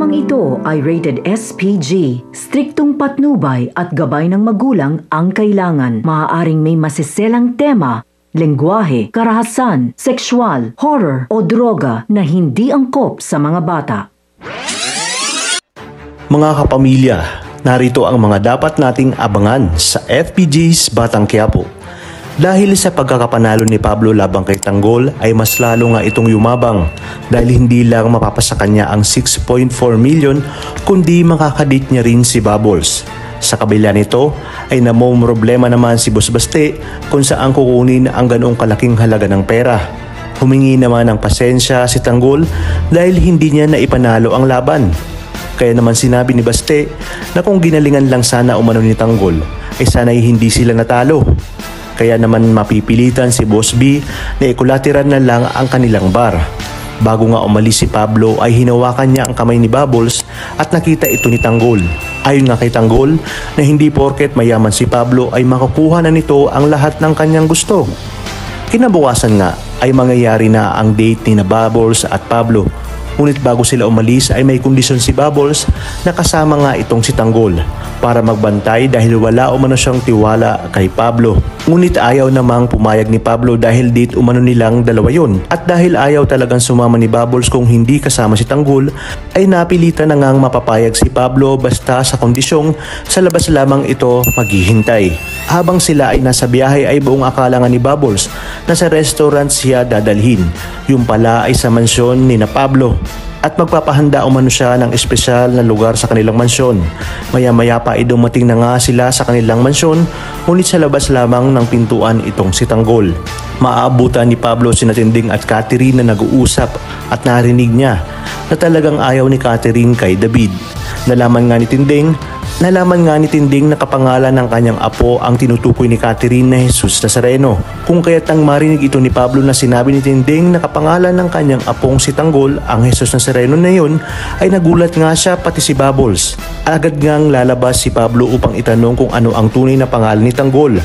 Programang ito ay rated SPG. Striktong patnubay at gabay ng magulang ang kailangan. Maaaring may masiselang tema, lengguwahe, karahasan, sexual, horror o droga na hindi angkop sa mga bata. Mga kapamilya, narito ang mga dapat nating abangan sa FPG's Batang Quiapo. Dahil sa pagkakapanalo ni Pablo labang kay Tanggol ay mas lalo nga itong yumabang dahil hindi lang mapapasa kanya ang 6.4 million kundi makakadit niya rin si Bubbles. Sa kabila nito ay namomroblema naman si Boss Baste kung saan kukunin ang ganoong kalaking halaga ng pera. Humingi naman ng pasensya si Tanggol dahil hindi niya naipanalo ang laban. Kaya naman sinabi ni Baste na kung ginalingan lang sana umano ni Tanggol ay sana'y hindi sila natalo. Kaya naman mapipilitan si Boss B na ikulatiran na lang ang kanilang bar. Bago nga umalis si Pablo ay hinawakan niya ang kamay ni Bubbles at nakita ito ni Tanggol. Ayon nga kay Tanggol na hindi porket mayaman si Pablo ay makukuha na nito ang lahat ng kanyang gusto. Kinabukasan nga ay mangyayari na ang date ni Bubbles at Pablo. Ngunit bago sila umalis ay may kondisyon si Bubbles na kasama nga itong si Tanggol para magbantay dahil wala umano siyang tiwala kay Pablo. Ngunit ayaw namang pumayag ni Pablo dahil date umano nilang dalawa yun. At dahil ayaw talagang sumama ni Bubbles kung hindi kasama si Tanggol ay napilitan na ngang mapapayag si Pablo basta sa kondisyong sa labas lamang ito maghihintay. Habang sila ay nasa biyahe ay buong akala nga ni Bubbles na sa restaurant siya dadalhin. Yung pala ay sa mansyon ni na Pablo. At magpapahanda umano siya ng espesyal na lugar sa kanilang mansyon. Maya-maya pa ay dumating na nga sila sa kanilang mansyon, ngunit sa labas lamang ng pintuan itong si Tanggol. Maaabutan ni Pablo sina Tinding at Catherine na nag-uusap at narinig niya na talagang ayaw ni Catherine kay David. Nalaman nga ni Tinding na kapangalan ng kanyang apo ang tinutukoy ni Catherine na Jesus Nazareno. Kung kaya't nang marinig ito ni Pablo na sinabi ni Tinding na kapangalan ng kanyang apong si Tanggol ang Jesus Nazareno na yun, ay nagulat nga siya pati si Bubbles. Agad ngang lalabas si Pablo upang itanong kung ano ang tunay na pangalan ni Tanggol.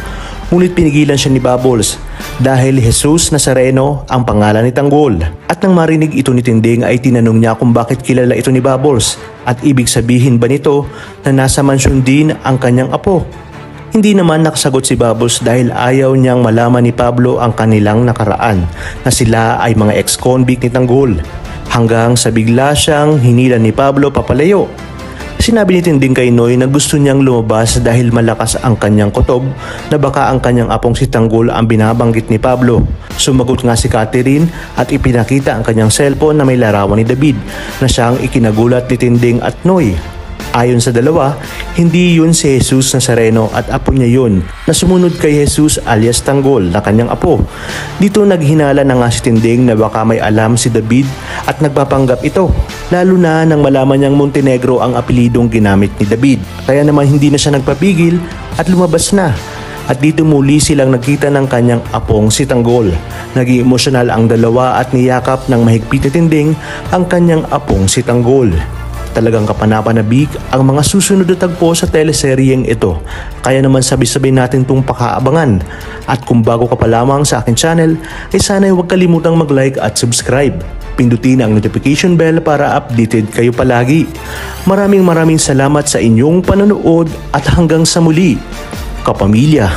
Ngunit pinigilan siya ni Bubbles dahil Jesus Nazareno ang pangalan ni Tanggol. At nang marinig ito ni Tinding ay tinanong niya kung bakit kilala ito ni Bubbles at ibig sabihin ba nito na nasa mansyon din ang kanyang apo. Hindi naman nakasagot si Bubbles dahil ayaw niyang malaman ni Pablo ang kanilang nakaraan na sila ay mga ex-convict ni Tanggol. Hanggang sa bigla siyang hinila ni Pablo papalayo. Sinabi ni Tinding kay Noy na gusto niyang lumabas dahil malakas ang kanyang kutob na baka ang kanyang apong si Tanggol ang binabanggit ni Pablo. Sumagot nga si Catherine at ipinakita ang kanyang cellphone na may larawan ni David na siyang ikinagulat ni Tinding at Noy. Ayon sa dalawa, hindi yun si Jesus Nazareno at apo niya yun na sumunod kay Jesus alias Tanggol na kanyang apo. Dito naghinala na nga si Tinding na baka may alam si David at nagpapanggap ito. Lalo na nang malaman niyang Montenegro ang apelidong ginamit ni David. Kaya naman hindi na siya nagpapigil at lumabas na. At dito muli silang nagkita ng kanyang apong si Tanggol. Naging emosyonal ang dalawa at niyakap ng mahigpit ni Tinding ang kanyang apong si Tanggol. Talagang kapanapanabik ang mga susunod na tagpo sa teleseryeng ito. Kaya naman sabi-sabay natin itong pakaabangan. At kung bago ka pa lamang sa aking channel, ay sana'y huwag kalimutang mag-like at subscribe. Pindutin ang notification bell para updated kayo palagi. Maraming salamat sa inyong panonood at hanggang sa muli, kapamilya.